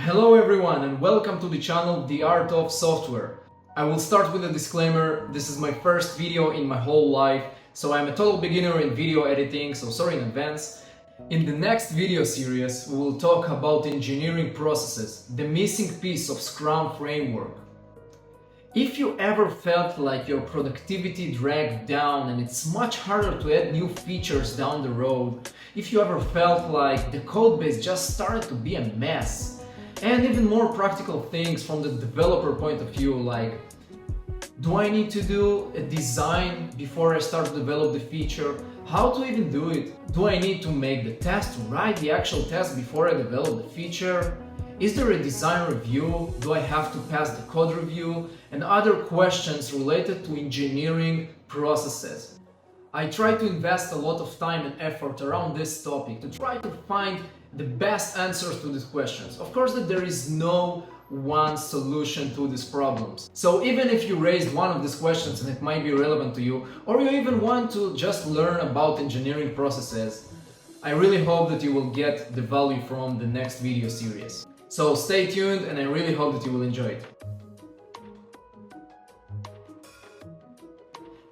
Hello everyone and welcome to the channel The Art of Software. I will start with a disclaimer. This is my first video in my whole life, so I'm a total beginner in video editing, so sorry in advance. In the next video series, we will talk about engineering processes, the missing piece of Scrum framework. If you ever felt like your productivity dragged down and it's much harder to add new features down the road, if you ever felt like the codebase just started to be a mess, and even more practical things from the developer point of view, like, do I need to do a design before I start to develop the feature? How to even do it? Do I need to make the test, write the actual test before I develop the feature? Is there a design review? Do I have to pass the code review? And other questions related to engineering processes. I try to invest a lot of time and effort around this topic to try to find the best answers to these questions. Of course that there is no one solution to these problems. So even if you raised one of these questions and it might be relevant to you, or you even want to just learn about engineering processes, I really hope that you will get the value from the next video series. So stay tuned and I really hope that you will enjoy it.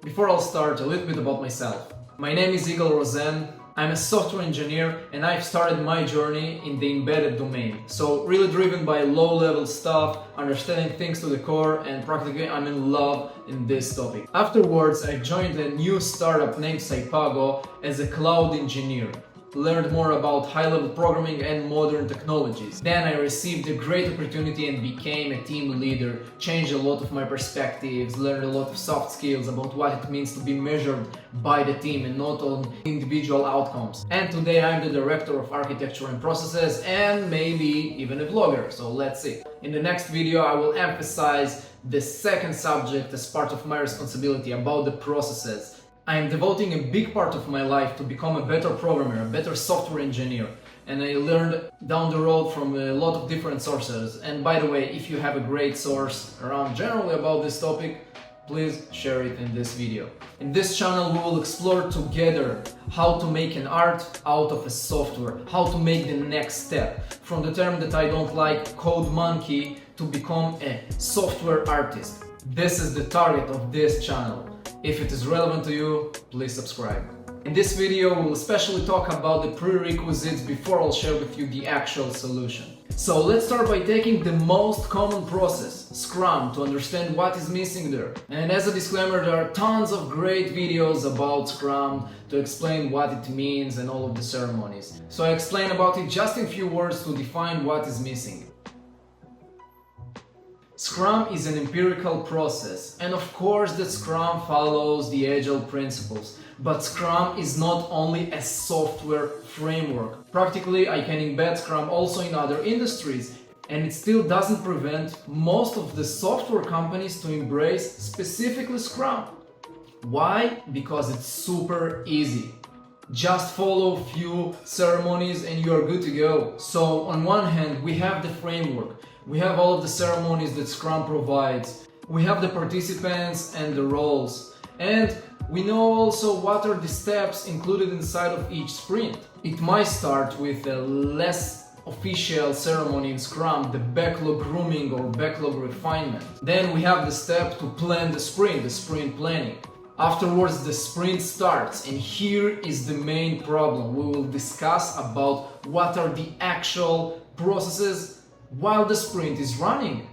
Before I'll start, a little bit about myself. My name is Igal Rozen. I'm a software engineer and I've started my journey in the embedded domain. So really driven by low-level stuff, understanding things to the core, and practically I'm in love in this topic. Afterwards, I joined a new startup named Saipago as a cloud engineer. Learned more about high-level programming and modern technologies. Then I received a great opportunity and became a team leader, changed a lot of my perspectives, learned a lot of soft skills about what it means to be measured by the team and not on individual outcomes. And today I'm the director of architecture and processes and maybe even a vlogger, so let's see. In the next video I will emphasize the second subject as part of my responsibility about the processes. I am devoting a big part of my life to become a better programmer, a better software engineer, and I learned down the road from a lot of different sources. And by the way, if you have a great source around generally about this topic, please share it in this video. In this channel we will explore together how to make an art out of a software, how to make the next step, from the term that I don't like, code monkey, to become a software artist. This is the target of this channel. If it is relevant to you, please subscribe. In this video, we'll especially talk about the prerequisites before I'll share with you the actual solution. So let's start by taking the most common process, Scrum, to understand what is missing there. And as a disclaimer, there are tons of great videos about Scrum to explain what it means and all of the ceremonies. So I explain about it just in few words to define what is missing. Scrum is an empirical process, and of course that Scrum follows the Agile principles. But Scrum is not only a software framework. Practically, I can embed Scrum also in other industries, and it still doesn't prevent most of the software companies to embrace specifically Scrum. Why? Because it's super easy. Just follow a few ceremonies and you are good to go. So on one hand, we have the framework. We have all of the ceremonies that Scrum provides. We have the participants and the roles. And we know also what are the steps included inside of each sprint. It might start with a less official ceremony in Scrum, the backlog grooming or backlog refinement. Then we have the step to plan the sprint planning. Afterwards, the sprint starts, and here is the main problem. We will discuss about what are the actual processes while the sprint is running.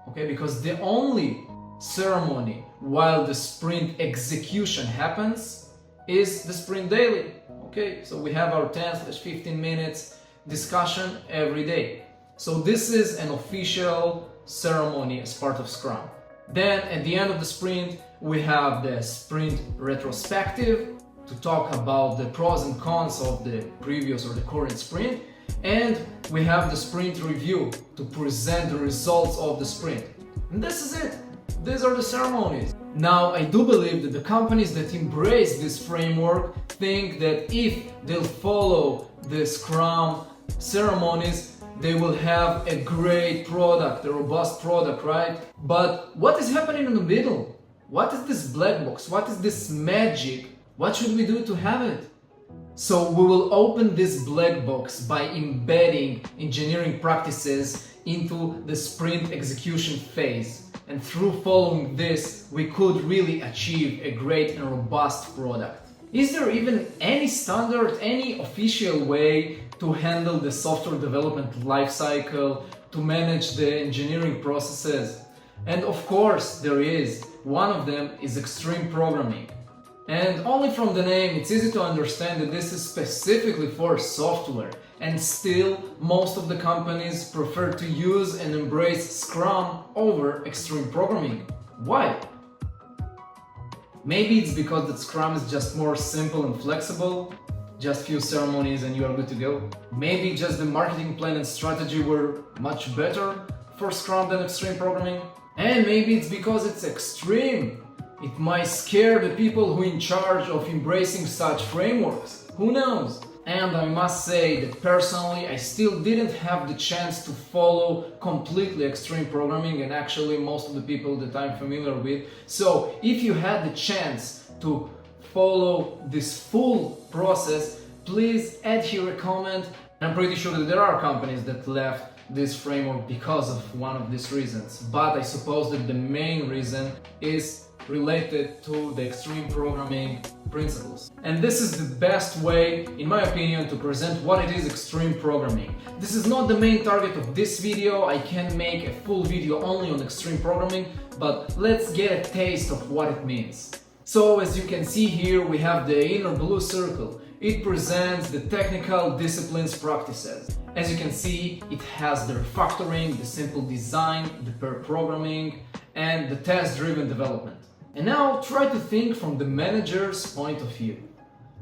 Okay, because the only ceremony while the sprint execution happens is the sprint daily. Okay, so we have our 10-15 minutes discussion every day. So this is an official ceremony as part of Scrum. Then at the end of the sprint, we have the sprint retrospective to talk about the pros and cons of the previous or the current sprint. And we have the sprint review to present the results of the sprint. And this is it. These are the ceremonies. Now, I do believe that the companies that embrace this framework think that if they'll follow the Scrum ceremonies, they will have a great product, a robust product, right? But what is happening in the middle? What is this black box? What is this magic? What should we do to have it? So we will open this black box by embedding engineering practices into the sprint execution phase. And through following this, we could really achieve a great and robust product. Is there even any standard, any official way to handle the software development lifecycle, to manage the engineering processes? And of course there is. One of them is extreme programming. And only from the name it's easy to understand that this is specifically for software. And still, most of the companies prefer to use and embrace Scrum over extreme programming. Why? Maybe it's because that Scrum is just more simple and flexible, just few ceremonies and you are good to go. Maybe just the marketing plan and strategy were much better for Scrum than extreme programming. And maybe it's because it's extreme. It might scare the people who are in charge of embracing such frameworks. Who knows? And I must say that personally I still didn't have the chance to follow completely extreme programming, and actually most of the people that I'm familiar with. So if you had the chance to follow this full process, please add here a comment. I'm pretty sure that there are companies that left this framework because of one of these reasons, but I suppose that the main reason is related to the extreme programming principles. And this is the best way, in my opinion, to present what it is extreme programming. This is not the main target of this video. I can make a full video only on extreme programming, but let's get a taste of what it means. So as you can see here, we have the inner blue circle. It presents the technical disciplines practices. As you can see, it has the refactoring, the simple design, the pair programming, and the test-driven development. And now try to think from the manager's point of view.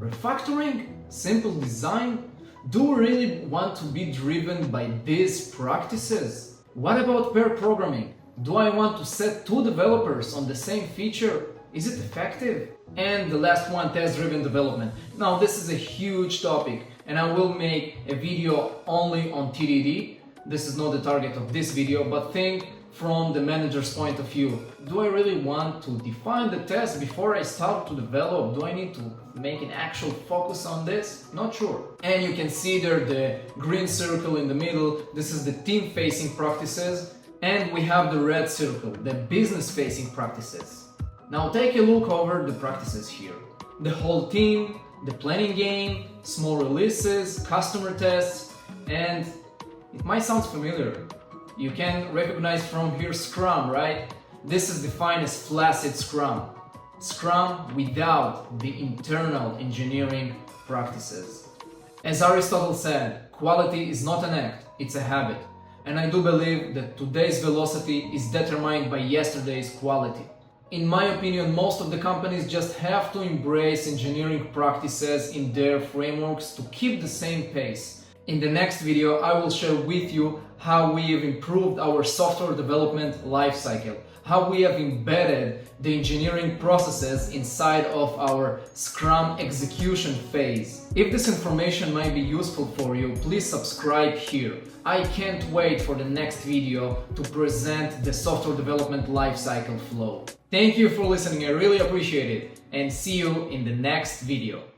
Refactoring? Simple design? Do we really want to be driven by these practices? What about pair programming? Do I want to set two developers on the same feature? Is it effective? And the last one, test-driven development. Now this is a huge topic and I will make a video only on TDD. This is not the target of this video, but think from the manager's point of view. Do I really want to define the test before I start to develop? Do I need to make an actual focus on this? Not sure. And you can see there the green circle in the middle. This is the team-facing practices. And we have the red circle, the business-facing practices. Now take a look over the practices here. The whole team, the planning game, small releases, customer tests, and it might sound familiar. You can recognize from here Scrum, right? This is defined as flaccid Scrum. Scrum without the internal engineering practices. As Aristotle said, quality is not an act, it's a habit. And I do believe that today's velocity is determined by yesterday's quality. In my opinion, most of the companies just have to embrace engineering practices in their frameworks to keep the same pace. In the next video, I will share with you how we have improved our software development lifecycle, how we have embedded the engineering processes inside of our Scrum execution phase. If this information might be useful for you, please subscribe here. I can't wait for the next video to present the software development lifecycle flow. Thank you for listening, I really appreciate it, and see you in the next video.